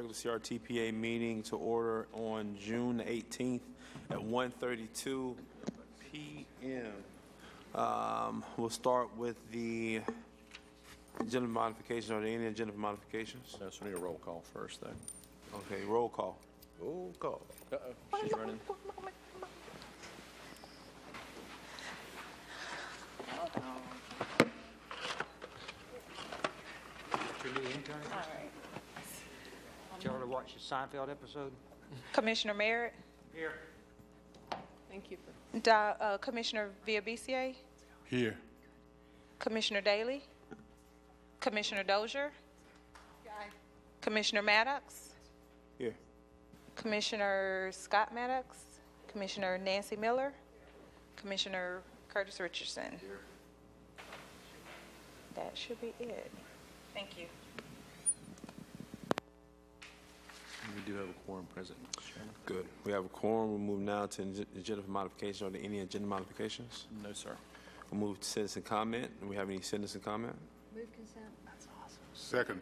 regular CRTPA meeting to order on June 18th at 1:32 p.m. We'll start with the agenda modifications. Are there any agenda modifications? Yes, we need a roll call first, though. Okay, roll call. Roll call. Uh-oh, she's running. Your new intern? All right. Did y'all ever watch the Seinfeld episode? Commissioner Merritt, Here. thank you. Commissioner Villabisier, Here. Commissioner Daly, Commissioner Dozier, Commissioner Maddox, Here. Commissioner Scott Maddox, Commissioner Nancy Miller, Commissioner Curtis Richardson. That should be it. Thank you. We do have a quorum present, Mr. Chairman. Good. We have a quorum. We'll move now to agenda modifications. Are there any agenda modifications? No, sir. We'll move to citizen comment. Do we have any citizen comment? Move consent. That's awesome. Second.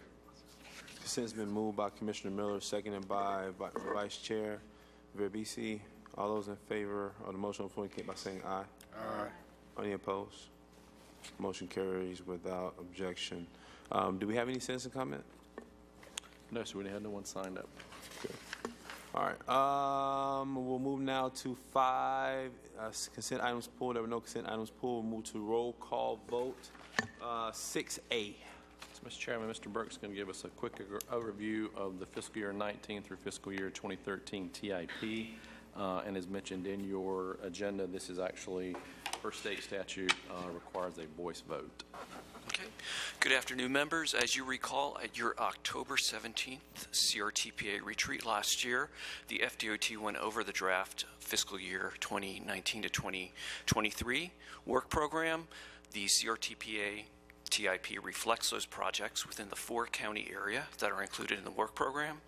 Consent's been moved by Commissioner Miller, seconded by Vice Chair Verbisi. All those in favor of the motion, indicate by saying aye. Aye. Any opposed? Motion carries without objection. Do we have any citizen comment? No, sir, we had no one signed up. Good. All right. We'll move now to 5 consent items pulled. There were no consent items pulled. We'll move to roll call vote. 6A. So, Mr. Chairman, Mr. Burke's going to give us a quick overview of the fiscal year 19 through fiscal year 2013 TIP. And as mentioned in your agenda, this is actually, per state statute, requires a voice vote. Okay. Good afternoon, members. As you recall, at your October 17th CRTPA retreat last year, the FDOT went over the draft fiscal year 2019 to 2023 work program. The CRTPA TIP reflects those projects within the 4-county area that are included in the work program,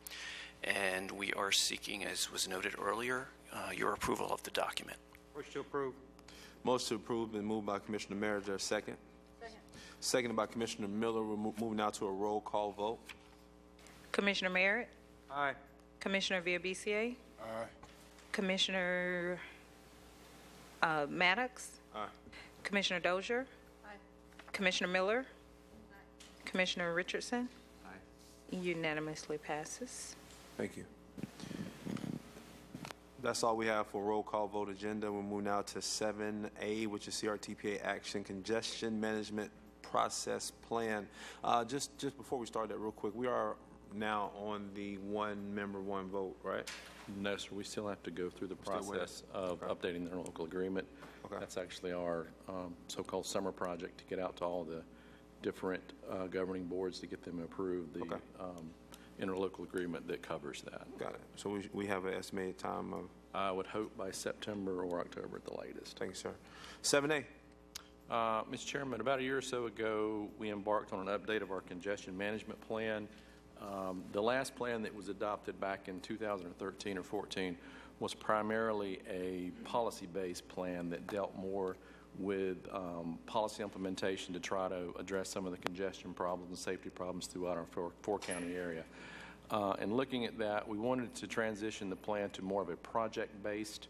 and we are seeking, as was noted earlier, your approval of the document. Motion to approve. Motion to approve been moved by Commissioner Merritt. Is there a second? Second. Seconded by Commissioner Miller. We're moving now to a roll call vote. Commissioner Merritt, Aye. Commissioner Villabisier, Aye. Commissioner Maddox, Aye. Commissioner Dozier, Commissioner Miller, Commissioner Richardson. Unanimously passes. Thank you. That's all we have for roll call vote agenda. We'll move now to 7A, which is CRTPA Action Congestion Management Process Plan. Just before we start that real quick, we are now on the one member, one vote, right? No, sir, we still have to go through the process of updating their local agreement. Okay. That's actually our so-called summer project to get out to all the different governing boards to get them approved the interlocal agreement that covers that. Got it. So we have an estimated time of? I would hope by September or October at the latest. Thank you, sir. 7A. Mr. Chairman, about a year or so ago, we embarked on an update of our congestion management plan. The last plan that was adopted back in 2013 or 14 was primarily a policy-based plan that dealt more with policy implementation to try to address some of the congestion problems and safety problems throughout our 4-county area. And looking at that, we wanted to transition the plan to more of a project-based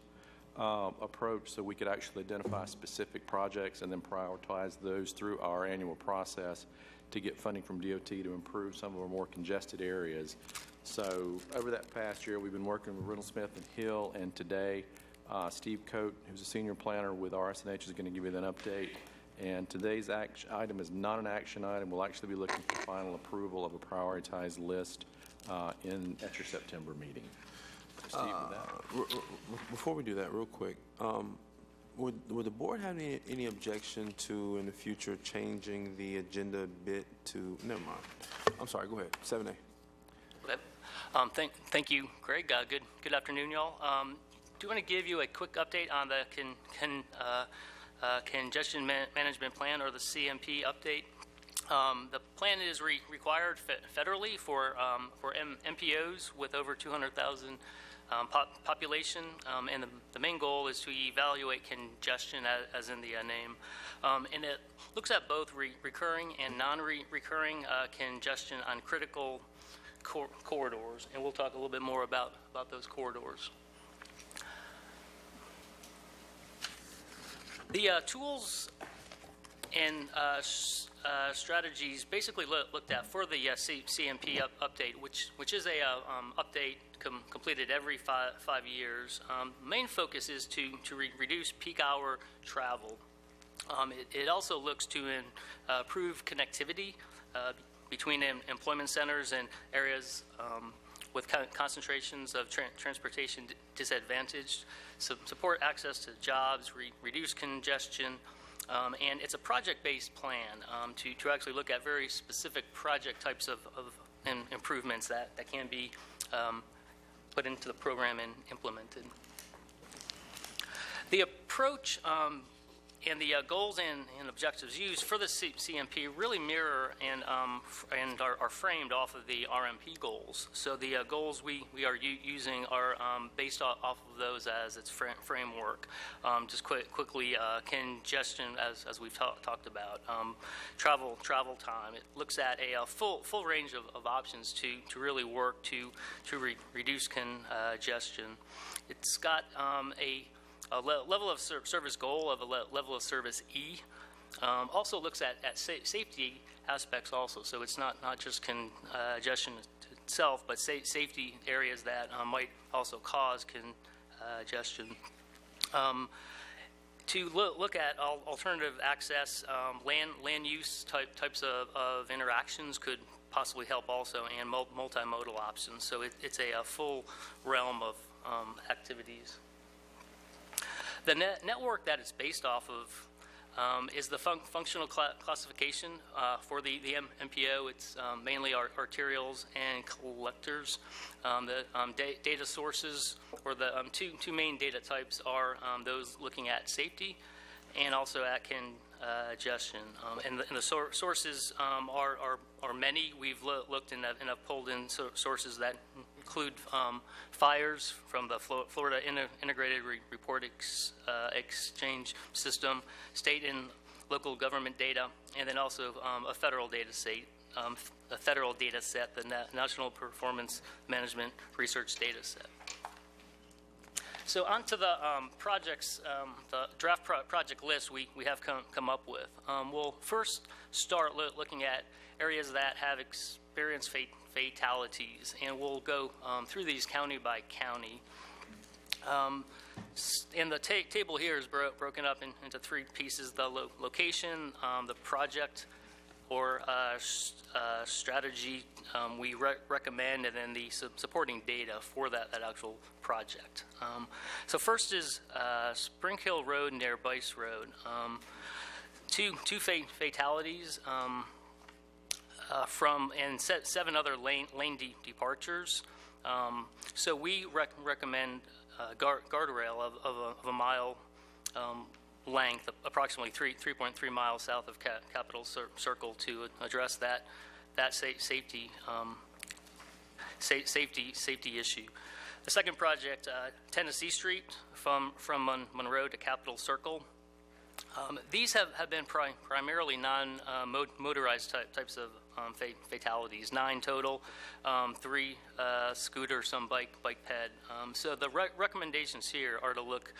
approach so we could actually identify specific projects and then prioritize those through our annual process to get funding from DOT to improve some of our more congested areas. So over that past year, we've been working with Reynolds Smith and Hill, and today Steve Coate, who's a senior planner with RS&H, is going to give you an update. And today's item is not an action item. We'll actually be looking for final approval of a prioritized list at your September meeting. Steve, with that. Before we do that, real quick, would the board have any objection to, in the future, changing the agenda a bit to, never mind. I'm sorry, go ahead. 7A. Thank you, Greg. Good afternoon, y'all. Do want to give you a quick update on the Congestion Management Plan, or the CMP update. The plan is required federally for MPOs with over 200,000 population, and the main goal is to evaluate congestion, as in the name, and it looks at both recurring and non-recurring congestion on critical corridors, and we'll talk a little bit more about those corridors. The tools and strategies basically looked at for the CMP update, which is a update completed every five years. Main focus is to reduce peak hour travel. It also looks to improve connectivity between employment centers and areas with concentrations of transportation disadvantaged, support access to jobs, reduce congestion, and it's a project-based plan to actually look at very specific project types of improvements that can be put into the program and implemented. The approach and the goals and objectives used for the CMP really mirror and are framed off of the RMP goals. So the goals we are using are based off of those as its framework. Just quickly, congestion, as we've talked about, travel time. It looks at a full range of options to really work to reduce congestion. It's got a level of service goal of a level of service E. Also looks at safety aspects also. So it's not just congestion itself, but safety areas that might also cause congestion. To look at alternative access, land use types of interactions could possibly help also, and multimodal options. So it's a full realm of activities. The network that it's based off of is the functional classification for the MPO. It's mainly arterials and collectors. The data sources, or the two main data types, are those looking at safety and also at congestion. And the sources are many. We've looked and have pulled in sources that include fires from the Florida Integrated Report Exchange System, state and local government data, and then also a federal data set, the National Performance Management Research Data Set. So on to the projects, the draft project list we have come up with. We'll first start looking at areas that have experienced fatalities, and we'll go through these county by county. And the table here is broken up into three pieces: the location, the project or strategy we recommend, and then the supporting data for that actual project. So first is Spring Hill Road near Bice Road. Two fatalities and 7 other lane departures. So we recommend guardrail of a mile length, approximately 3.3 miles south of Capitol Circle, to address that safety issue. The second project, Tennessee Street from Monroe to Capitol Circle. These have been primarily non-motorized types of fatalities, 9 total, 3 scooter, some bike ped. So the recommendations here are to look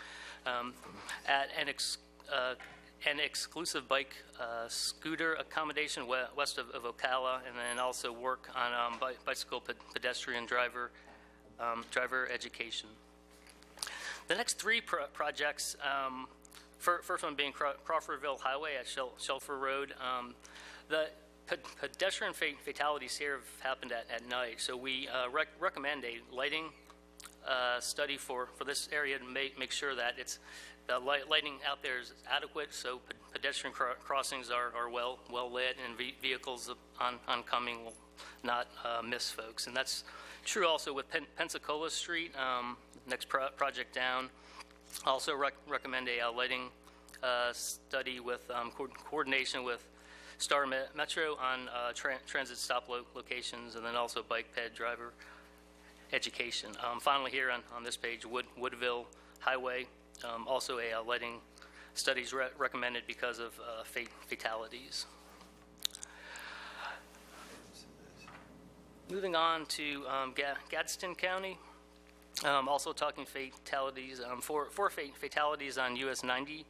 at an exclusive bike scooter accommodation west of Ocala, and then also work on bicycle pedestrian driver education. The next 3 projects, first one being Crawfordville Highway at Shelfer Road. The pedestrian fatalities here have happened at night, so we recommend a lighting study for this area to make sure that the lighting out there is adequate, so pedestrian crossings are well lit, and vehicles oncoming will not miss folks. And that's true also with Pensacola Street, next project down. Also recommend a lighting study with coordination with Star Metro on transit stop locations, and then also bike ped driver education. Finally here on this page, Woodville Highway, also a lighting studies recommended because of fatalities. Moving on to Gadsden County, also talking fatalities, four fatalities on US 90,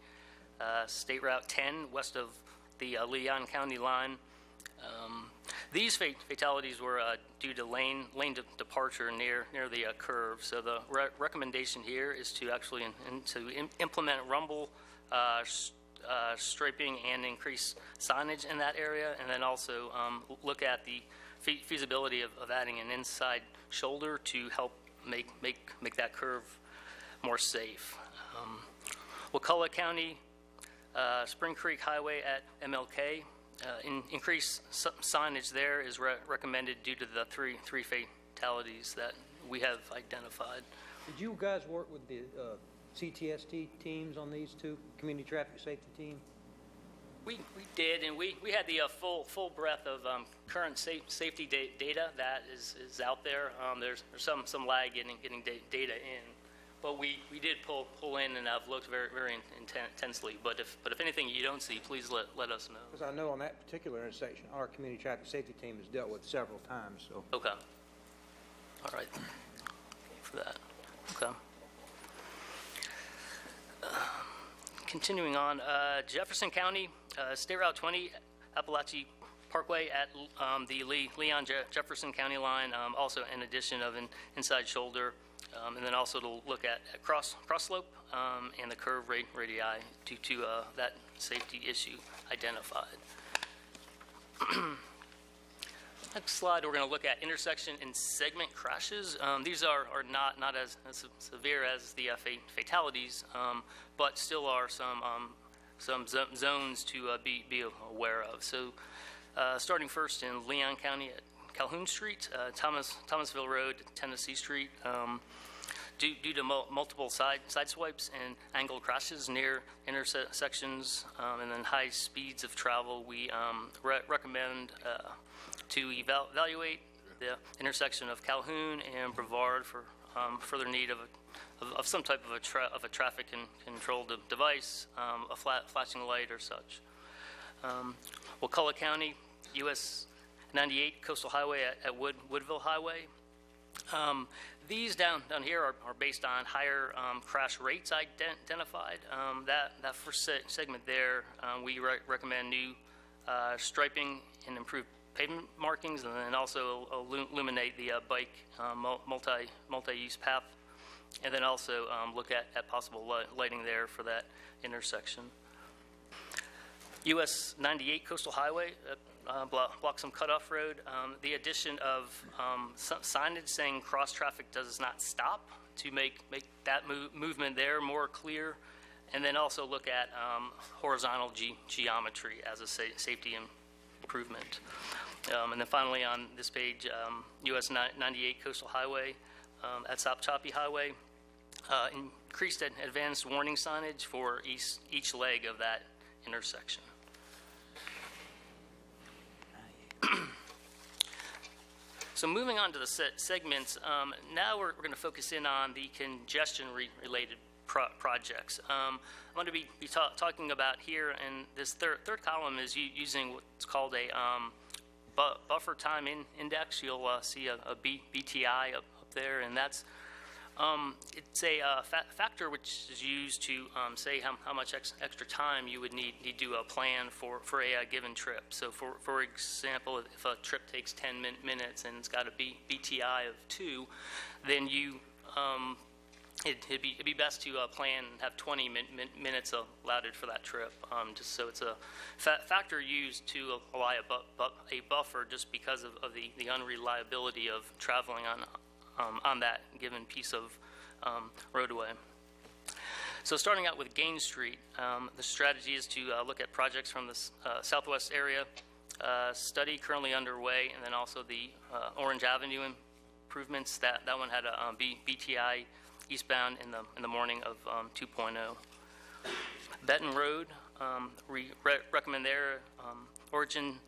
State Route 10, west of the Leon County line. These fatalities were due to lane departure near the curve. So the recommendation here is to actually implement rumble striping and increase signage in that area, and then also look at the feasibility of adding an inside shoulder to help make that curve more safe. Wakulla County, Spring Creek Highway at MLK. Increased signage there is recommended due to the three fatalities that we have identified. Did you guys work with the CTST teams on these two, community traffic safety team? We did, and we had the full breadth of current safety data that is out there. There's some lag getting data in, but we did pull in, and I've looked very intensely. But if anything you don't see, please let us know. Because I know on that particular intersection, our community traffic safety team has dealt with several times. So. Okay. All right. For that. Okay. Continuing on, Jefferson County, State Route 20, Appalachia Parkway at the Leon-Jefferson County line, also an addition of an inside shoulder, and then also to look at cross slope and the curve radii to that safety issue identified. Next slide, we're going to look at intersection and segment crashes. These are not as severe as the fatalities, but still are some zones to be aware of. So starting first in Leon County at Calhoun Street, Thomasville Road, Tennessee Street, due to multiple side swipes and angled crashes near intersections and then high speeds of travel, we recommend to evaluate the intersection of Calhoun and Brevard for further need of some type of a traffic control device, a flashing light or such. Wakulla County, US 98 Coastal Highway at Woodville Highway. These down here are based on higher crash rates identified. That first segment there, we recommend new striping and improved pavement markings, and then also illuminate the bike multi-use path, and then also look at possible lighting there for that intersection. US 98 Coastal Highway, Bloxham Cutoff Road, the addition of signage saying cross traffic does not stop to make that movement there more clear, and then also look at horizontal geometry as a safety improvement. And then finally on this page, US 98 Coastal Highway at Sopchoppy Highway, increased advanced warning signage for each leg of that intersection. So moving on to the segments, now we're going to focus in on the congestion-related projects. I'm going to be talking about here, and this third column is using what's called a buffer time index. You'll see a BTI up there, and that's it's a factor which is used to say how much extra time you would need to plan for a given trip. So for example, if a trip takes 10 minutes and it's got a BTI of 2, then you it'd be best to plan and have 20 minutes allotted for that trip, just so it's a factor used to allow a buffer just because of the unreliability of traveling on that given piece of roadway. So starting out with Gain Street, the strategy is to look at projects from the Southwest area study currently underway, and then also the Orange Avenue improvements. That one had a BTI eastbound in the morning of 2.0. Benton Road, recommend there origin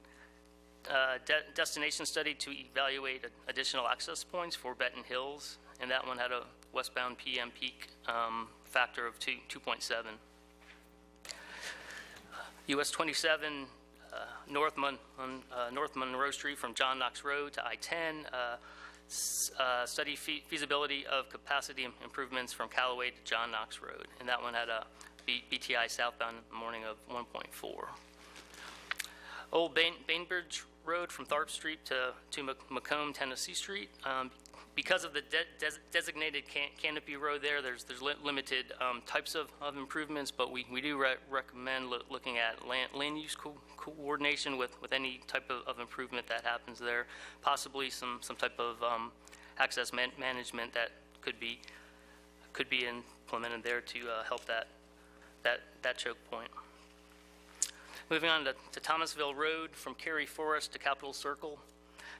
destination study to evaluate additional access points for Benton Hills, and that one had a westbound PM peak factor of 2.7. US 27 North Monroe Street from John Knox Road to I-10. Study feasibility of capacity improvements from Callaway to John Knox Road. And that one had a BTI southbound morning of 1.4. Old Bainbridge Road from Tharp Street to Macomb, Tennessee Street. Because of the designated canopy road there, there's limited types of improvements, but we do recommend looking at land use coordination with any type of improvement that happens there, possibly some type of access management that could be implemented there to help that choke point. Moving on to Thomasville Road from Cary Forest to Capitol Circle.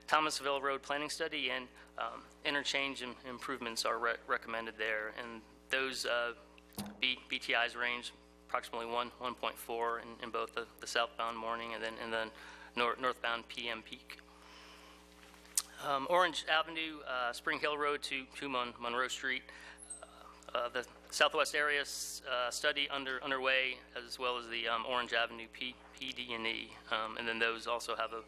Thomasville Road planning study and interchange improvements are recommended there, and those BTIs range approximately 1.4 in both the southbound morning and then in the northbound PM peak. Orange Avenue, Spring Hill Road to Monroe Street. The Southwest area study underway, as well as the Orange Avenue PD&E, and then those also have a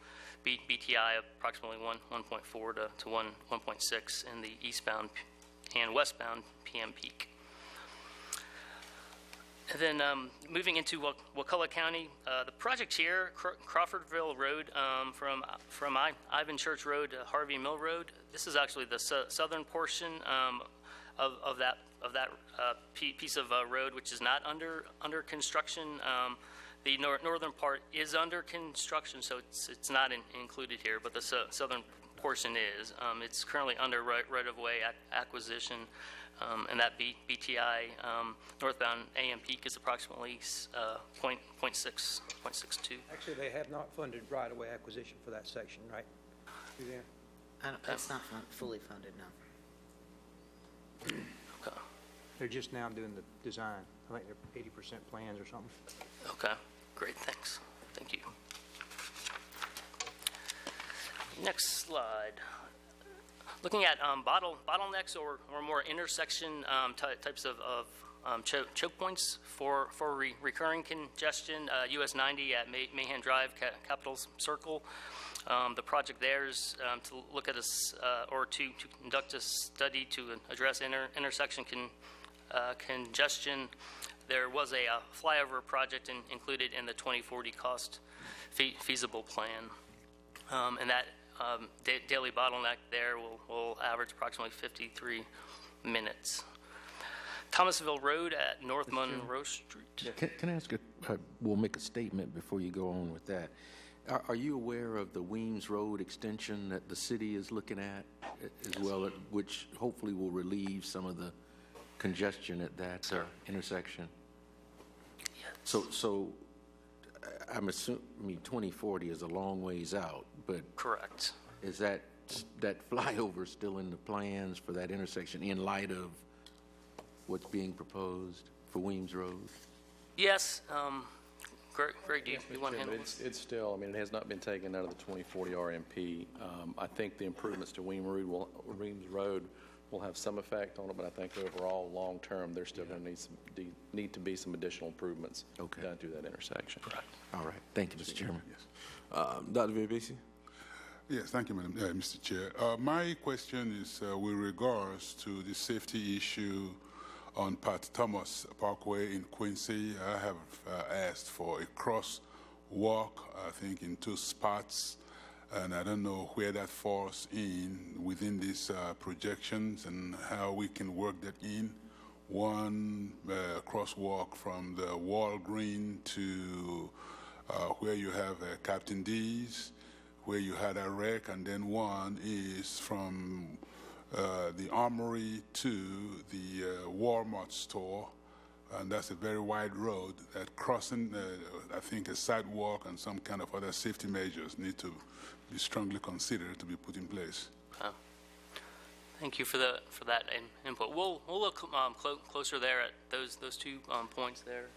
BTI of approximately 1.4 to 1.6 in the eastbound and westbound PM peak. And then moving into Wakulla County, the project here, Crawfordville Road from Ivan Church Road to Harvey Mill Road. This is actually the southern portion of that piece of road, which is not under construction. The northern part is under construction, so it's not included here, but the southern portion is. It's currently under right-of-way acquisition, and that BTI northbound AM peak is approximately 0.62. Actually, they have not funded right-of-way acquisition for that section, right? Suzanne? It's not fully funded, no. Okay. They're just now doing the design. I think they're 80% plans or something. Okay, great, thanks. Thank you. Next slide. Looking at bottlenecks or more intersection types of choke points for recurring congestion, US 90 at Mahan Drive, Capitol Circle. The project there is to look at or to conduct a study to address intersection congestion. There was a flyover project included in the 2040 cost feasible plan, and that daily bottleneck there will average approximately 53 minutes. Thomasville Road at North Monroe Street. Can I ask we'll make a statement before you go on with that. Are you aware of the Weems Road extension that the city is looking at as well, which hopefully will relieve some of the congestion at that intersection? Yes. So I'm assuming 2040 is a long ways out, but Correct. is that flyover still in the plans for that intersection in light of what's being proposed for Weems Road? Yes. Greg, do you want to handle this? It's still, I mean, it has not been taken out of the 2040 RMP. I think the improvements to Weems Road will have some effect on it, but I think overall, long-term, there's still going to need to be some additional improvements done through that intersection. Correct. All right. Thank you, Mr. Chairman. Yes. Dr. Viabisi? Yes, thank you, Mr. Chair. My question is with regards to the safety issue on Pat Thomas Parkway in Quincy. I have asked for a crosswalk, I think, in 2 spots, and I don't know where that falls within these projections and how we can work that in. One crosswalk from the Walgreen to where you have Captain D's, where you had a wreck, and then one is from the Armory to the Walmart store, and that's a very wide road. That crossing, I think a sidewalk and some kind of other safety measures need to be strongly considered to be put in place. Thank you for that input. We'll look closer there at those 2 points there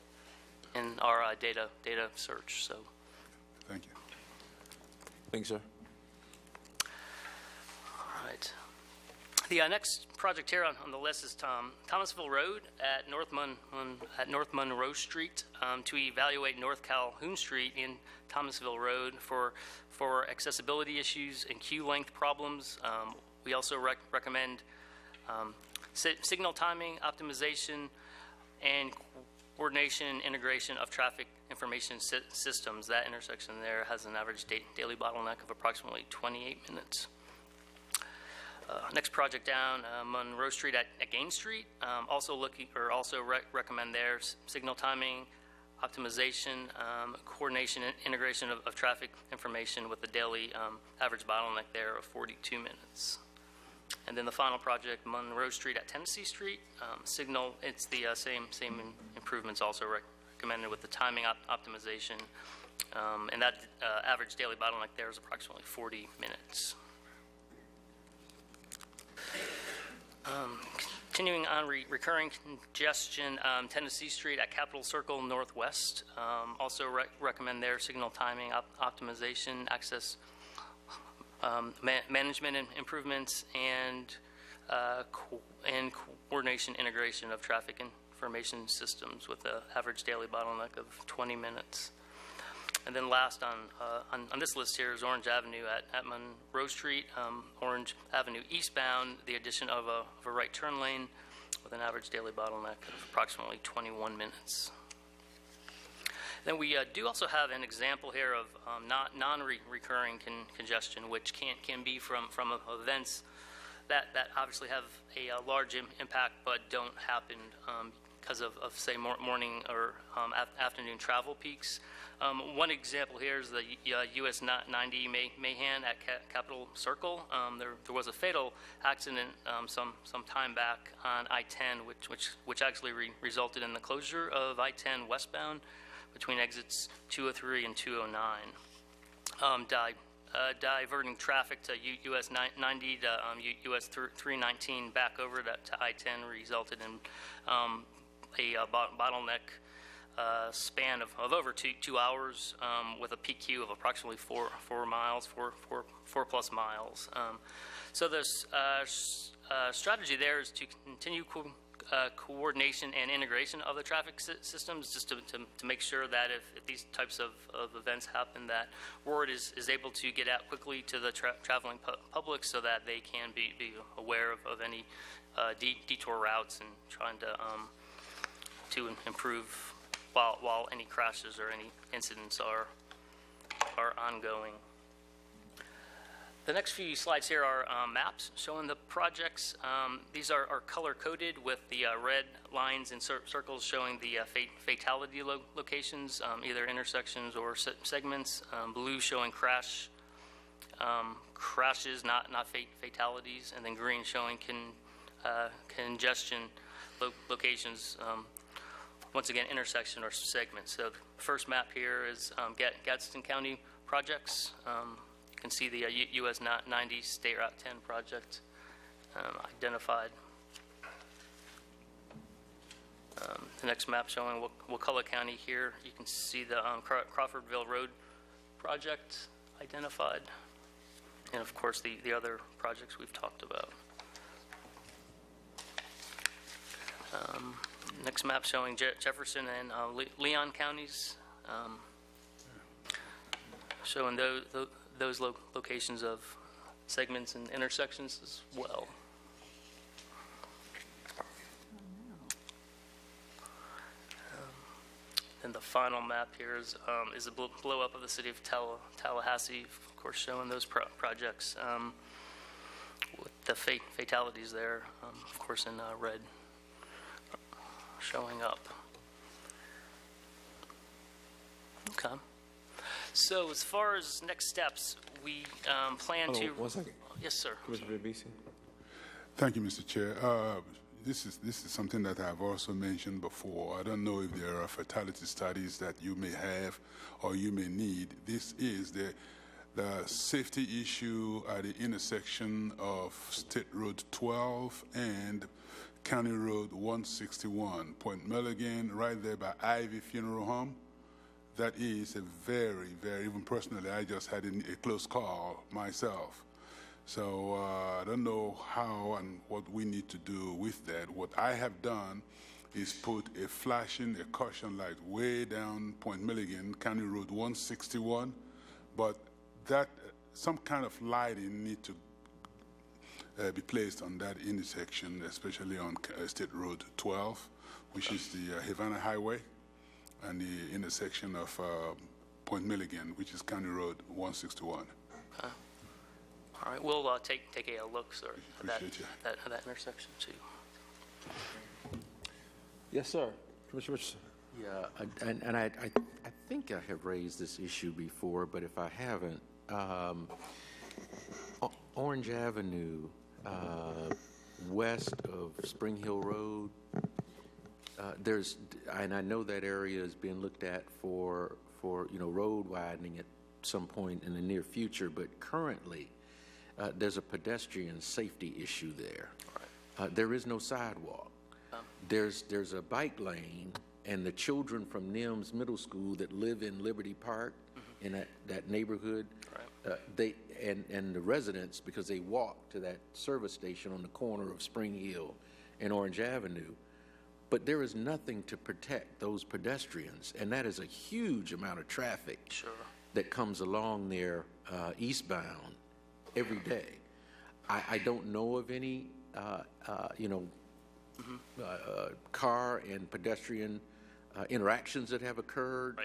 in our data search. So, Thank you. Thanks, sir. all right. The next project here on the list is Thomasville Road at North Monroe Street to evaluate North Calhoun Street in Thomasville Road for accessibility issues and queue length problems. We also recommend signal timing, optimization, and coordination and integration of traffic information systems. That intersection there has an average daily bottleneck of approximately 28 minutes. Next project down, Monroe Street at Gain Street. Also recommend there signal timing, optimization, coordination, and integration of traffic information with a daily average bottleneck there of 42 minutes. And then the final project, Monroe Street at Tennessee Street. Signal, it's the same improvements also recommended with the timing optimization. And that average daily bottleneck there is approximately 40 minutes. Continuing on recurring congestion, Tennessee Street at Capitol Circle Northwest. Also recommend there signal timing optimization, access management and improvements, and coordination integration of traffic information systems with an average daily bottleneck of 20 minutes. And then last on this list here is Orange Avenue at Monroe Street, Orange Avenue eastbound, the addition of a right turn lane with an average daily bottleneck of approximately 21 minutes. Then we do also have an example here of non-recurring congestion, which can be from events that obviously have a large impact but don't happen because of say, morning or afternoon travel peaks. One example here is the US 90 Mahan at Capitol Circle. There was a fatal accident some time back on I-10, which actually resulted in the closure of I-10 westbound between exits 203 and 209. Diverting traffic to US 90 to US 319 back over to I-10 resulted in a bottleneck span of over 2 hours with a PQ of approximately 4 miles, 4 plus miles. So this strategy there is to continue coordination and integration of the traffic systems, just to make sure that if these types of events happen, that word is able to get out quickly to the traveling public so that they can be aware of any detour routes and trying to improve while any crashes or any incidents are ongoing. The next few slides here are maps showing the projects. These are color-coded with the red lines and circles showing the fatality locations, either intersections or segments. Blue showing crashes, not fatalities, and then green showing congestion locations. Once again, intersection or segments. So the first map here is Gadsden County projects. You can see the US 90 State Route 10 project identified. The next map showing Wakulla County here. You can see the Crawfordville Road project identified. And of course, the other projects we've talked about. Next map showing Jefferson and Leon counties, showing those locations of segments and intersections as well. And the final map here is a blow up of the city of Tallahassee, of course, showing those projects with the fatalities there, of course, in red showing up. Okay. So as far as next steps, we plan to... 1 second. Yes, sir. Commissioner BC. Thank you, Mr. Chair. This is something that I've also mentioned before. I don't know if there are fatality studies that you may have or you may need. This is the safety issue at the intersection of State Road 12 and County Road 161, Point Milligan, right there by Ivy Funeral Home. That is a very, very, even personally, I just had a close call myself. So I don't know how and what we need to do with that. What I have done is put a flashing, a caution light way down Point Milligan, County Road 161, but that some kind of lighting need to be placed on that intersection, especially on State Road 12, which is the Havana Highway, and the intersection of Point Milligan, which is County Road 161. All right, we'll take a look, sir, at Appreciate that intersection too. Yes, sir. Commissioner Richardson. Yeah, and I think I have raised this issue before, but if I haven't, Orange Avenue, west of Spring Hill Road, and I know that area is being looked at for road widening at some point in the near future, but currently there's a pedestrian safety issue there. There is no sidewalk. There's a bike lane, and the children from NIMS Middle School that live in Liberty Park in that neighborhood, and the residents, because they walk to that service station on the corner of Spring Hill and Orange Avenue, but there is nothing to protect those pedestrians, and that is a huge amount of traffic that comes along there eastbound every day. I don't know of any, car and pedestrian interactions that have occurred,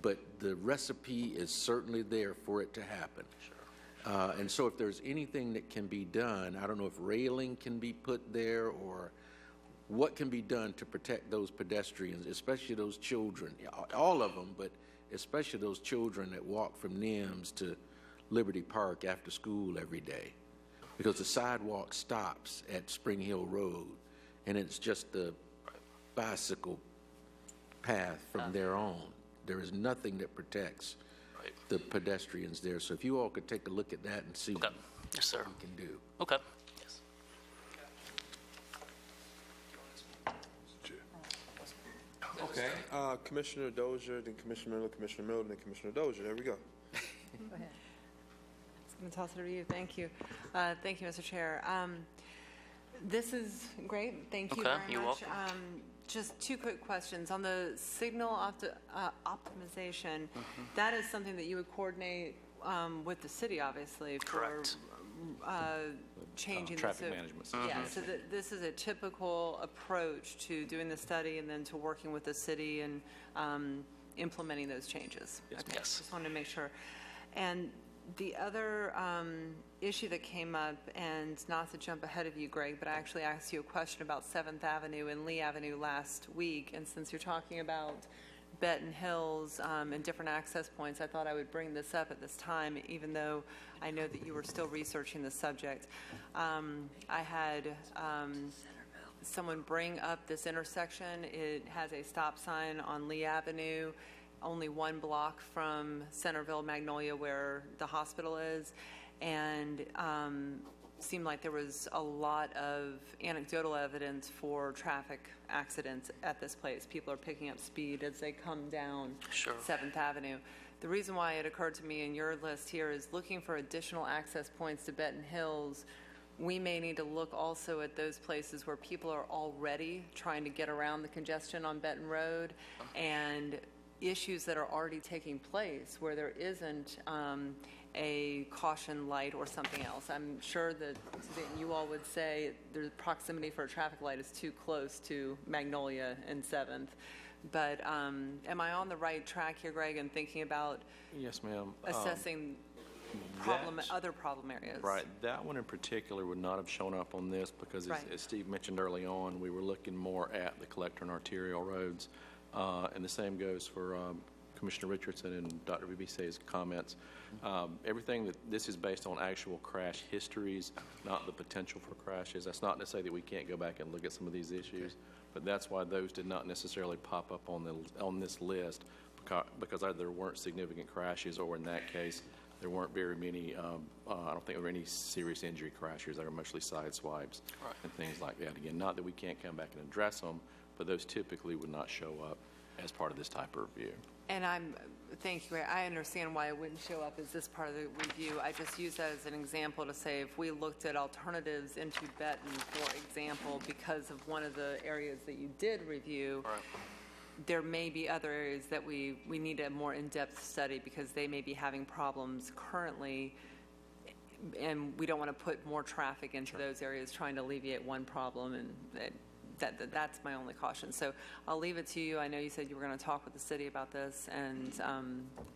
but the recipe is certainly there for it to happen. And so if there's anything that can be done, I don't know if railing can be put there or what can be done to protect those pedestrians, especially those children, all of them, but especially those children that walk from NIMS to Liberty Park after school every day, because the sidewalk stops at Spring Hill Road, and it's just the bicycle path from there on. There is nothing that protects the pedestrians there. So if you all could take a look at that and see what we can do. Okay. Yes. Okay. Commissioner Dozier, then Commissioner Miller, then Commissioner Dozier. There we go. Go ahead. I'm going to toss it over to you. Thank you. Thank you, Mr. Chair. This is great. Thank you very much. You're welcome. Just two quick questions. On the signal optimization, that is something that you would coordinate with the city, obviously, Correct. for changing Traffic the management system. Yeah, so this is a typical approach to doing the study and then to working with the city and implementing those changes. Yes, okay. yes. Just wanted to make sure. And the other issue that came up, and not to jump ahead of you, Greg, but I actually asked you a question about 7th Avenue and Lee Avenue last week, and since you're talking about Benton Hills and different access points, I thought I would bring this up at this time, even though I know that you were still researching the subject. I had someone bring up this intersection. It has a stop sign on Lee Avenue, only 1 block from Centerville, Magnolia, where the hospital is, and seemed like there was a lot of anecdotal evidence for traffic accidents at this place. People are picking up speed as they come down 7th Avenue. The reason why it occurred to me in your list here is looking for additional access points to Benton Hills. We may need to look also at those places where people are already trying to get around the congestion on Benton Road, and issues that are already taking place where there isn't a caution light or something else. I'm sure that you all would say the proximity for a traffic light is too close to Magnolia and 7th. But am I on the right track here, Greg, in thinking about Yes, ma'am. assessing other problem areas? Right. That one in particular would not have shown up on this because, as Steve mentioned early on, we were looking more at the collector and arterial roads. And the same goes for Commissioner Richardson and Dr. VBC's comments. Everything that this is based on actual crash histories, not the potential for crashes. That's not to say that we can't go back and look at some of these issues, but that's why those did not necessarily pop up on this list because either there weren't significant crashes, or in that case, there weren't very many. I don't think there were any serious injury crashes. They were mostly side swipes and things like that. Again, not that we can't come back and address them, but those typically would not show up. as part of this type of review. And thank you, Ray. I understand why it wouldn't show up as this part of the review. I just use that as an example to say if we looked at alternatives into Benton, for example, because of one of the areas that you did review, Right. there may be other areas that we need a more in-depth study because they may be having problems currently, and we don't want to put more traffic into those areas trying to alleviate one problem, and that's my only caution. So I'll leave it to you. I know you said you were going to talk with the city about this, and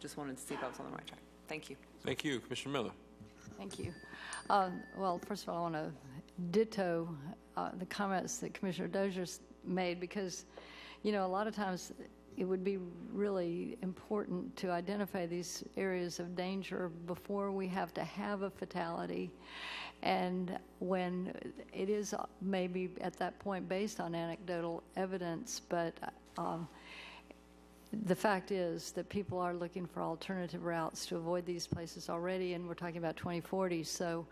just wanted to see if I was on the right track. Thank you. Thank you. Commissioner Miller. Thank you. Well, first of all, I want to ditto the comments that Commissioner Dozier made because, you know, a lot of times it would be really important to identify these areas of danger before we have to have a fatality. And when it is maybe at that point based on anecdotal evidence, but the fact is that people are looking for alternative routes to avoid these places already, and we're talking about 2040. So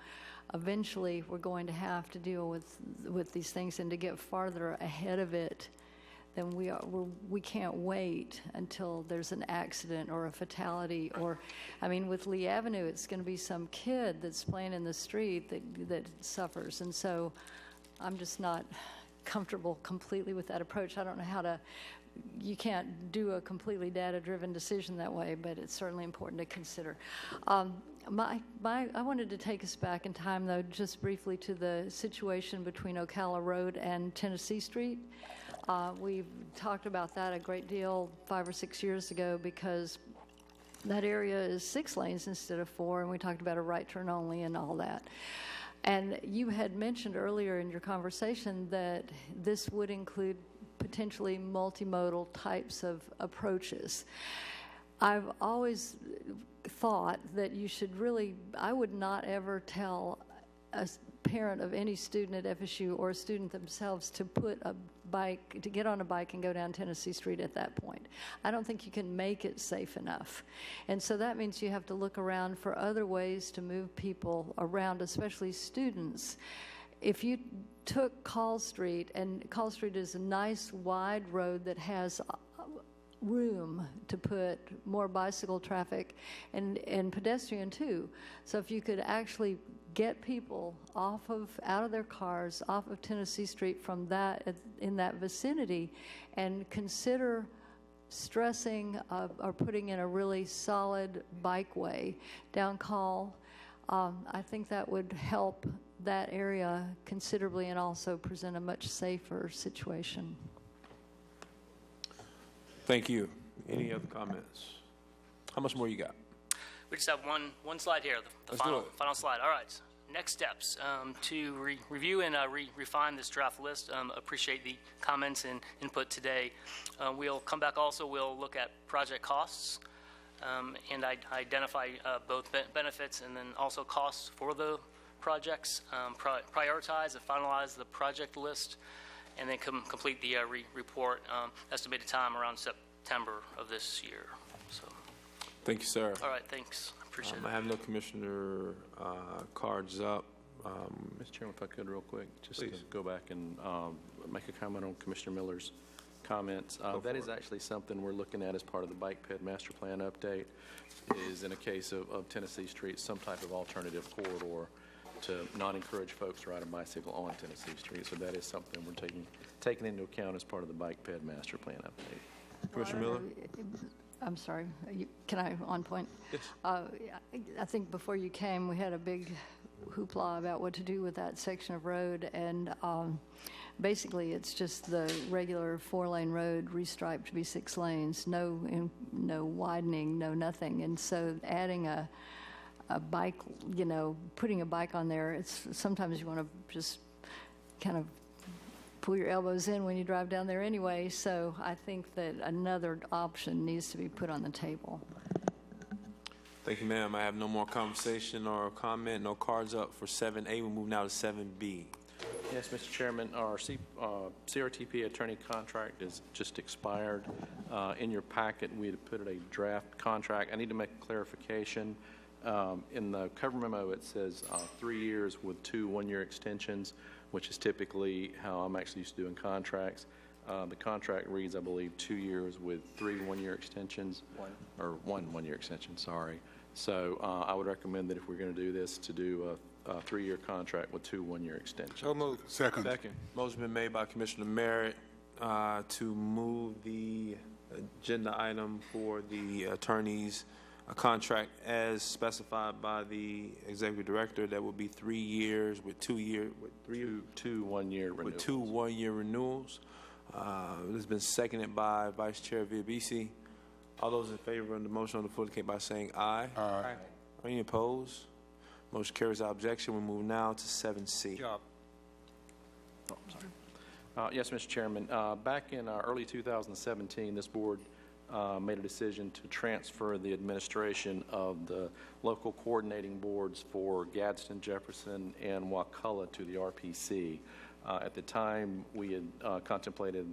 eventually we're going to have to deal with these things, and to get farther ahead of it then we can't wait until there's an accident or a fatality. Or, I mean, with Lee Avenue, it's going to be some kid that's playing in the street that suffers. And so I'm just not comfortable completely with that approach. I don't know how to, you can't do a completely data-driven decision that way, but it's certainly important to consider. I wanted to take us back in time, though, just briefly to the situation between Ocala Road and Tennessee Street. We've talked about that a great deal 5 or 6 years ago because that area is 6 lanes instead of 4, and we talked about a right turn only and all that. And you had mentioned earlier in your conversation that this would include potentially multimodal types of approaches. I've always thought that you should really, I would not ever tell a parent of any student at FSU or a student themselves to get on a bike and go down Tennessee Street at that point. I don't think you can make it safe enough. And so that means you have to look around for other ways to move people around, especially students. If you took Call Street, and Call Street is a nice wide road that has room to put more bicycle traffic and pedestrian too. So if you could actually get people out of their cars, off of Tennessee Street from in that vicinity, and consider stressing or putting in a really solid bikeway down Call, I think that would help that area considerably and also present a much safer situation. Thank you. Any other comments? How much more you got? We just have one slide here, the final slide. All right. Next steps to review and refine this draft list. Appreciate the comments and input today. We'll come back also. We'll look at project costs and identify both benefits and then also costs for the projects. Prioritize and finalize the project list, and then complete the report. Estimated time around September of this year. So. Thank you, sir. All right. Thanks. Appreciate it. I have no commissioner cards up. Mr. Chairman, if I could real quick, just Please. to go back and make a comment on Commissioner Miller's comments. That is actually something we're looking at as part of the Bike Ped Master Plan update, is in a case of Tennessee Street, some type of alternative corridor to not encourage folks to ride a bicycle on Tennessee Street. So that is something we're taking into account as part of the Bike Ped Master Plan update. Commissioner Miller? I'm sorry. Can I on point? Yes. I think before you came, we had a big hoopla about what to do with that section of road, and basically it's just the regular 4-lane road restriped to be 6 lanes, no widening, no nothing. And so adding a bike, putting a bike on there, it's sometimes you want to just kind of pull your elbows in when you drive down there anyway. So I think that another option needs to be put on the table. Thank you, ma'am. I have no more conversation or comment, no cards up for 7A. We'll move now to 7B. Yes, Mr. Chairman, our CRTPA attorney contract is just expired. In your packet, we had put a draft contract. I need to make a clarification. In the cover memo, it says 3 years with 2 one-year extensions, which is typically how I'm actually used to doing contracts. The contract reads, I believe, 2 years with 3 one-year extensions. One one-year extension, sorry. So I would recommend that if we're going to do this, to do a 3-year contract with 2 one-year extensions. So moved. Second. Motion been made by Commissioner Merritt to move the agenda item for the attorney's contract as specified by the executive director. That would be 3 years with 2 year with Two one-year renewals. with 2 one-year renewals. This has been seconded by Vice Chair Viabisi. All those in favor of the motion on the floor indicate by saying aye. Aye. Any opposed? Motion carries our objection. We move now to 7C. Job. Oh, I'm sorry. Yes, Mr. Chairman. Back in early 2017, this board made a decision to transfer the administration of the local coordinating boards for Gadsden, Jefferson, and Wakulla to the RPC. At the time, we had contemplated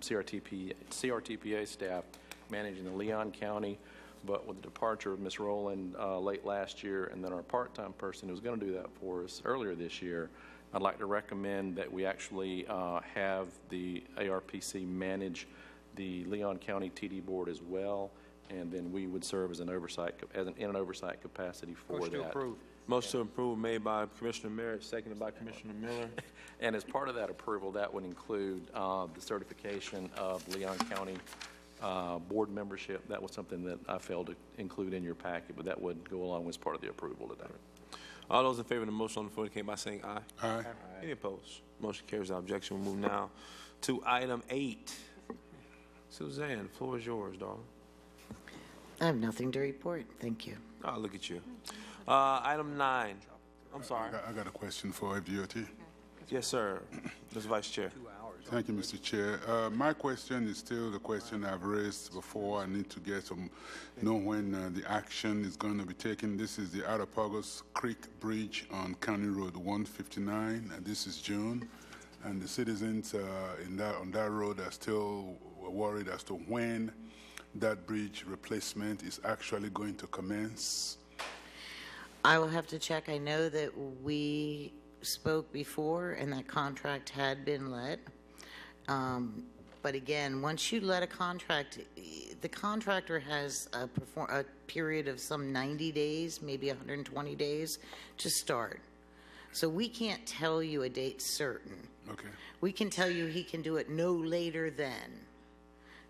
CRTPA staff managing the Leon County, but with the departure of Ms. Rowland late last year, and then our part-time person who was going to do that for us earlier this year, I'd like to recommend that we actually have the ARPC manage the Leon County TD Board as well, and then we would serve as an oversight, in an oversight capacity for Motion to that. approve. Motion to approve made by Commissioner Merritt, seconded by Commissioner Miller. And as part of that approval, that would include the certification of Leon County board membership. That was something that I failed to include in your packet, but that would go along as part of the approval today. All those in favor of the motion on the floor indicate by saying aye. Aye. Any opposed? Motion carries our objection. We move now to item 8. Suzanne, the floor is yours, darling. I have nothing to report. Thank you. Oh, look at you. Item 9. I'm sorry. I got a question for FDOT. Yes, sir. Mr. Vice Chair. Thank you, Mr. Chair. My question is still the question I've raised before. I need to know when the action is going to be taken. This is the Ottapagos Creek Bridge on County Road 159, and this is June. And the citizens on that road are still worried as to when that bridge replacement is actually going to commence. I will have to check. I know that we spoke before and that contract had been let. But again, once you let a contract, the contractor has a period of some 90 days, maybe 120 days to start. So we can't tell you a date certain. Okay. We can tell you he can do it no later than.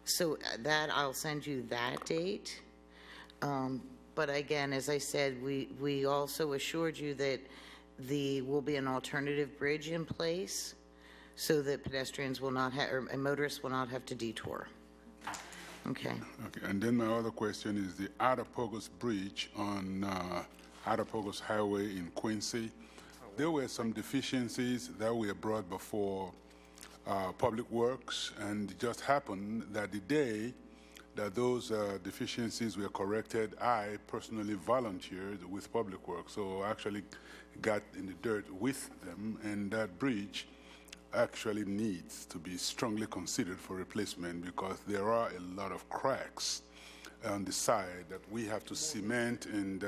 So that I'll send you that date. But again, as I said, we also assured you that will be an alternative bridge in place so that pedestrians will not have, or motorists will not have to detour. Okay. Okay. And then my other question is the Ottapagos Bridge on Ottapagos Highway in Quincy. There were some deficiencies that were brought before Public Works, and it just happened that the day that those deficiencies were corrected, I personally volunteered with Public Works, so I actually got in the dirt with them, and that bridge actually needs to be strongly considered for replacement because there are a lot of cracks on the side that we have to cement and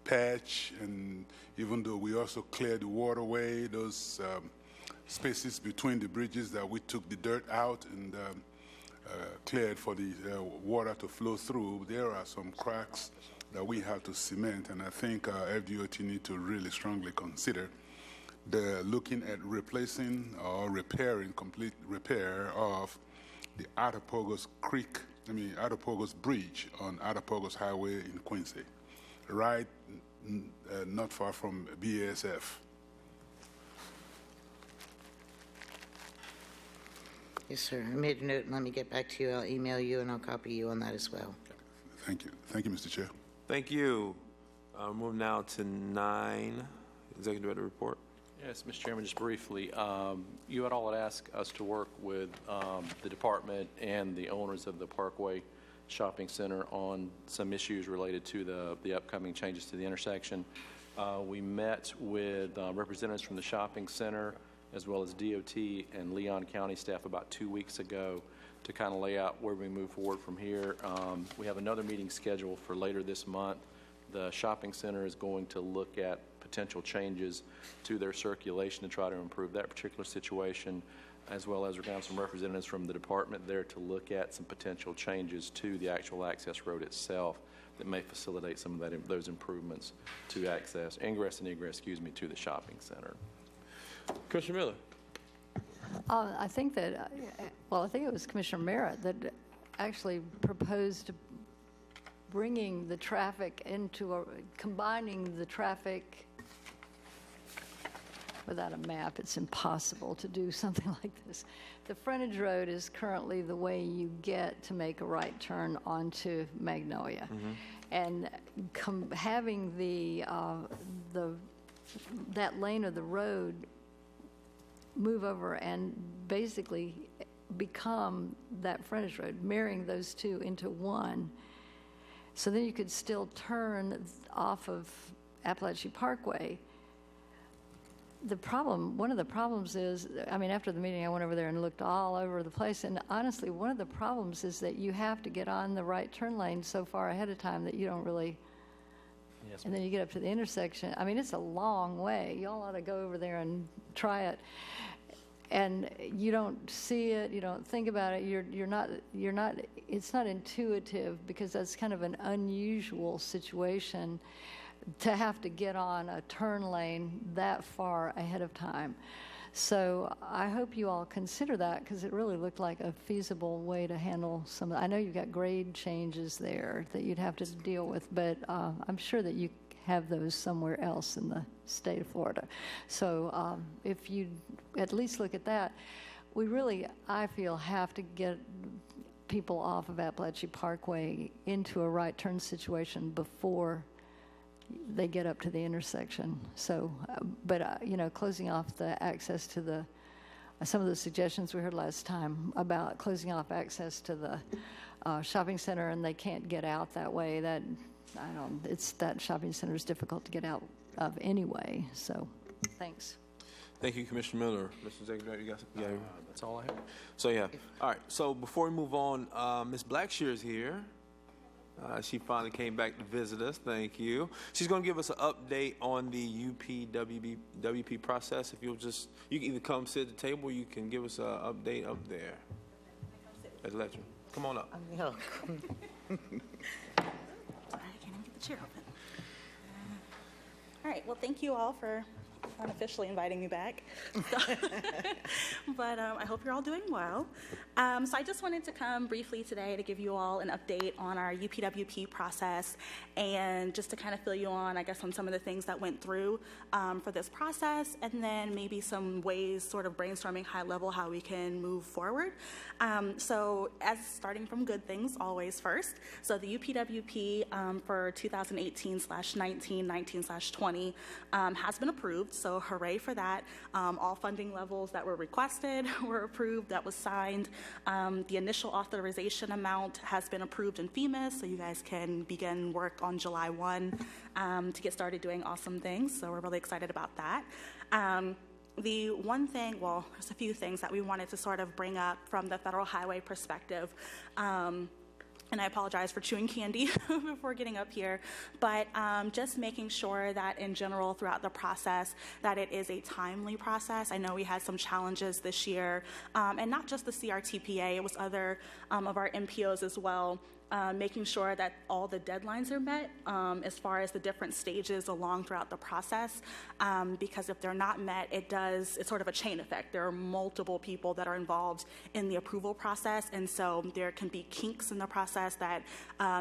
patch, and even though we also cleared the waterway, those spaces between the bridges that we took the dirt out and cleared for the water to flow through, there are some cracks that we have to cement, and I think FDOT need to really strongly consider looking at replacing or repairing, complete repair of the Ottapagos Bridge on Ottapagos Highway in Quincy, right not far from BASF. Yes, sir. I made a note, and let me get back to you. I'll email you, and I'll copy you on that as well. Thank you. Thank you, Mr. Chair. Thank you. Move now to 9, Executive Director Report. Yes, Mr. Chairman, just briefly, you had all asked us to work with the department and the owners of the Parkway Shopping Center on some issues related to the upcoming changes to the intersection. We met with representatives from the shopping center as well as DOT and Leon County staff about 2 weeks ago to kind of lay out where we move forward from here. We have another meeting scheduled for later this month. The shopping center is going to look at potential changes to their circulation to try to improve that particular situation. as well as we're going to have some representatives from the department there to look at some potential changes to the actual access road itself that may facilitate some of those improvements to ingress and egress, to the shopping center. Commissioner Miller. I think that, I think it was Commissioner Merritt that actually proposed bringing the traffic combining the traffic. Without a map, it's impossible to do something like this. The frontage road is currently the way you get to make a right turn onto Magnolia. And having that lane of the road move over and basically become that frontage road, marrying those two into one. So then you could still turn off of Appalachia Parkway. One of the problems is, after the meeting, I went over there and looked all over the place, and honestly, one of the problems is that you have to get on the right turn lane so far ahead of time that you don't really, and then you get up to the intersection. It's a long way. Y'all ought to go over there and try it. And you don't see it, you don't think about it, it's not intuitive, because that's kind of an unusual situation to have to get on a turn lane that far ahead of time. So I hope you all consider that, because it really looked like a feasible way to handle some of I know you've got grade changes there that you'd have to deal with, but I'm sure that you have those somewhere else in the state of Florida. So if you at least look at that, we really, I feel, have to get people off of Appalachia Parkway into a right turn situation before they get up to the intersection. So, closing off the access to some of the suggestions we heard last time about closing off access to the shopping center, and they can't get out that way. That shopping center is difficult to get out of anyway. So, thanks. Thank you, Commissioner Miller. Mr. Executive, you got something? That's all I have. So, all right. So before we move on, Ms. Blackshear is here. She finally came back to visit us. Thank you. She's going to give us an update on the UPWP process. If you can either come sit at the table, or you can give us an update up there. At the lecture. Come on up. Sorry, I can't even get the chair open. All right. Well, thank you all for unofficially inviting me back. But I hope you're all doing well. So I just wanted to come briefly today to give you all an update on our UPWP process, and just to kind of fill you on, I guess, on some of the things that went through for this process, and then maybe some ways, sort of brainstorming high level, how we can move forward. So as starting from good things always first, so the UPWP for 2018/19, 19/20 has been approved. So hooray for that. All funding levels that were requested were approved. That was signed. The initial authorization amount has been approved in FEMA, so you guys can begin work on July 1 to get started doing awesome things. So we're really excited about that. The one thing, well, there's a few things that we wanted to sort of bring up from the federal highway perspective. And I apologize for chewing candy before getting up here, but just making sure that in general throughout the process that it is a timely process. I know we had some challenges this year, and not just the CRTPA, it was other of our MPOs as well. Making sure that all the deadlines are met as far as the different stages along throughout the process, because if they're not met, it's sort of a chain effect. There are multiple people that are involved in the approval process, and so there can be kinks in the process that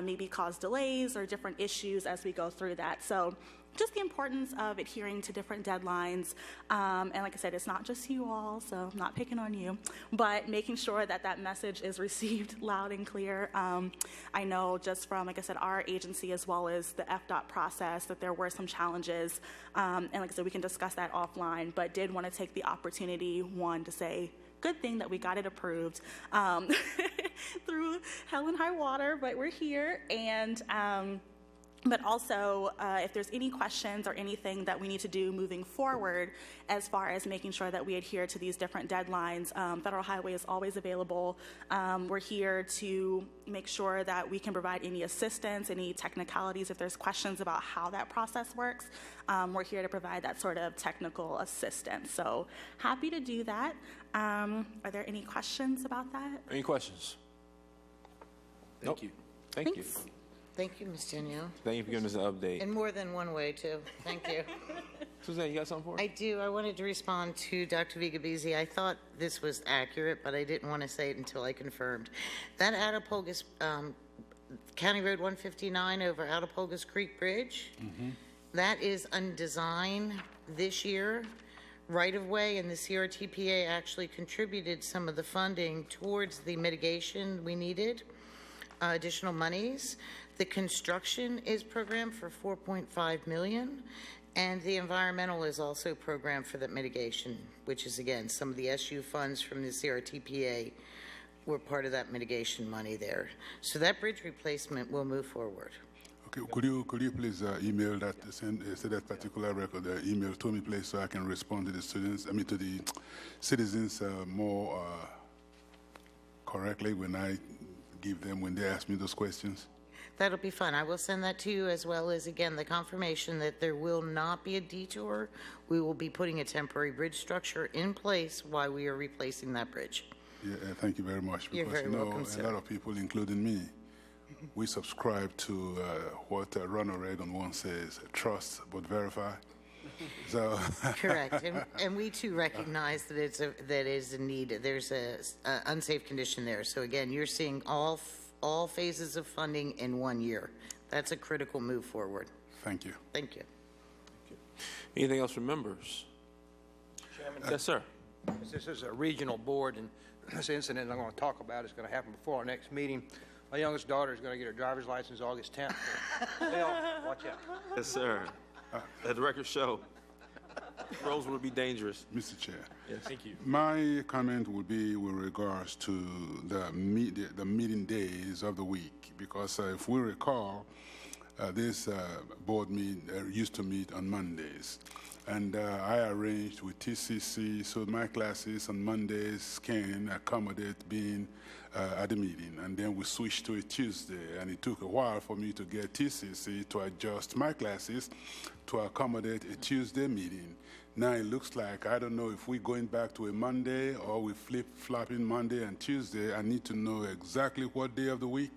maybe cause delays or different issues as we go through that. So just the importance of adhering to different deadlines. And like I said, it's not just you all, so I'm not picking on you, but making sure that that message is received loud and clear. I know just from, like I said, our agency as well as the FDOT process that there were some challenges. And like I said, we can discuss that offline, but did want to take the opportunity, one, to say, good thing that we got it approved through hell and high water, but we're here. And But also, if there's any questions or anything that we need to do moving forward as far as making sure that we adhere to these different deadlines, Federal Highway is always available. We're here to make sure that we can provide any assistance, any technicalities. If there's questions about how that process works, we're here to provide that sort of technical assistance. So happy to do that. Are there any questions about that? Any questions? Thank you. Thank you. Thanks. Thank you, Ms. Danielle. Thank you for giving us an update. In more than one way, too. Thank you. Suzanne, you got something for us? I do. I wanted to respond to Dr. Vigabisi. I thought this was accurate, but I didn't want to say it until I confirmed. That Attapulgis, County Road 159 over Attapulgis Creek Bridge, that is on design this year, right-of-way, and the CRTPA actually contributed some of the funding towards the mitigation we needed, additional monies. The construction is programmed for $4.5 million, and the environmental is also programmed for that mitigation, which is, again, some of the SU funds from the CRTPA were part of that mitigation money there. So that bridge replacement will move forward. Okay, could you please email that, send that particular record, email to me, please, so I can respond to the students, to the citizens more correctly when I give them, when they ask me those questions? That'll be fun. I will send that to you, as well as, again, the confirmation that there will not be a detour. We will be putting a temporary bridge structure in place while we are replacing that bridge. Yeah, thank you very much. You're very welcome, sir. A lot of people, including me, we subscribe to what Ronald Reagan once says, trust but verify. So Correct. And we too recognize that that is a need. There's a unsafe condition there. So again, you're seeing all phases of funding in 1 year. That's a critical move forward. Thank you. Thank you. Anything else from members? Chairman, Yes, sir. this is a regional board, and this incident I'm going to talk about is going to happen before our next meeting. My youngest daughter is going to get her driver's license August 10th. So, Bill, watch out. Yes, sir. Let the record show. Roads will be dangerous. Mr. Chair. Yes. Thank you. My comment would be with regards to the meeting days of the week, because if we recall, this board used to meet on Mondays. And I arranged with TCC so my classes on Mondays can accommodate being at the meeting. And then we switched to a Tuesday, and it took a while for me to get TCC to adjust my classes to accommodate a Tuesday meeting. Now it looks like, I don't know if we're going back to a Monday or we flip-flopping Monday and Tuesday. I need to know exactly what day of the week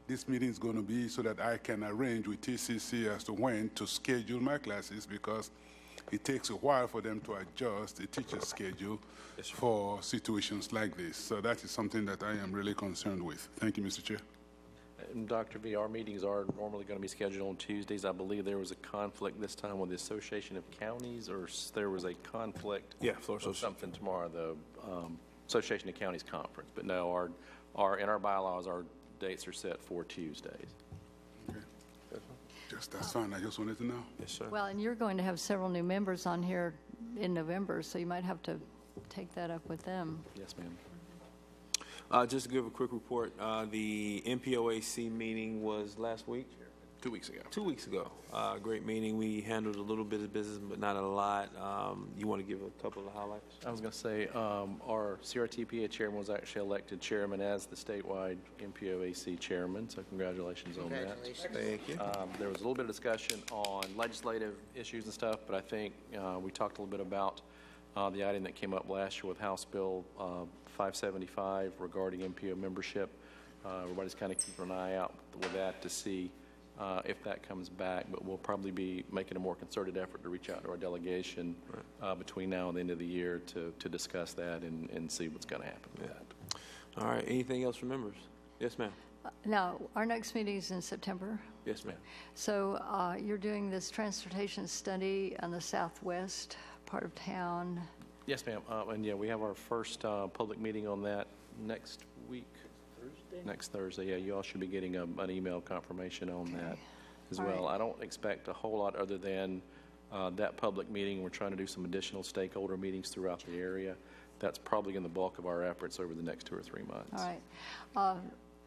this meeting is going to be so that I can arrange with TCC as to when to schedule my classes, because it takes a while for them to adjust a teacher's schedule for situations like this. So that is something that I am really concerned with. Thank you, Mr. Chair. And Dr. V, our meetings are normally going to be scheduled on Tuesdays. I believe there was a conflict this time with the Association of Counties, or there was a conflict or something tomorrow, the Association of Counties Conference. But no, in our bylaws, our dates are set for Tuesdays. Okay. That's fine. I just wanted to know. Yes, sir. Well, and you're going to have several new members on here in November, so you might have to take that up with them. Yes, ma'am. Just to give a quick report, the MPOAC meeting was last week? 2 weeks ago. 2 weeks ago. Great meeting. We handled a little bit of business, but not a lot. You want to give a couple of highlights? I was going to say, our CRTPA chairman was actually elected chairman as the statewide MPOAC chairman, so congratulations on that. Congratulations. Thank you. There was a little bit of discussion on legislative issues and stuff, but I think we talked a little bit about the item that came up last year with House Bill 575 regarding MPO membership. Everybody's kind of keeping an eye out with that to see if that comes back, but we'll probably be making a more concerted effort to reach out to our delegation between now and the end of the year to discuss that and see what's going to happen with that. All right. Anything else from members? Yes, ma'am. Now, our next meeting is in September. Yes, ma'am. So you're doing this transportation study on the southwest part of town. Yes, ma'am. And yeah, we have our first public meeting on that next week. Next Thursday. Yeah, you all should be getting an email confirmation on that as well. I don't expect a whole lot other than that public meeting. We're trying to do some additional stakeholder meetings throughout the area. That's probably in the bulk of our efforts over the next 2 or 3 months. All right.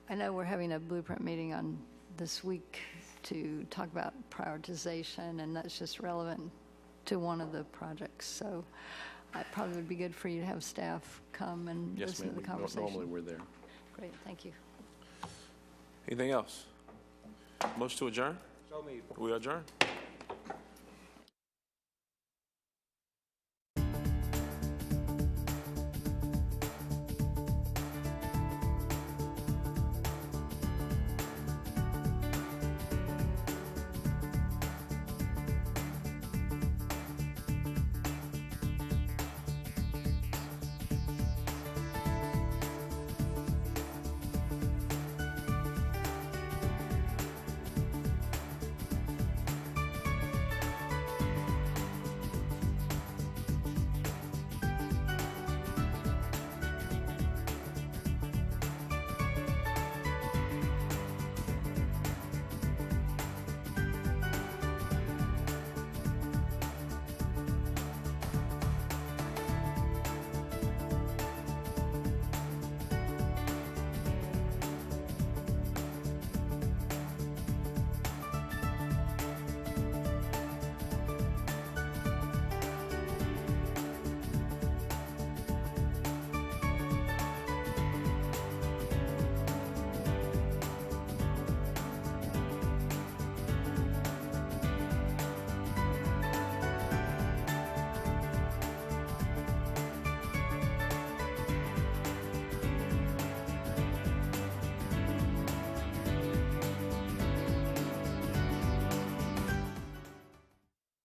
I know we're having a blueprint meeting on this week, to talk about prioritization, and that's just relevant to one of the projects. So it probably would be good for you to have staff come and Yes, listen ma'am. to the conversation. Normally, we're there. Great, thank you. Anything else? Motion to adjourn? So moved. We adjourn?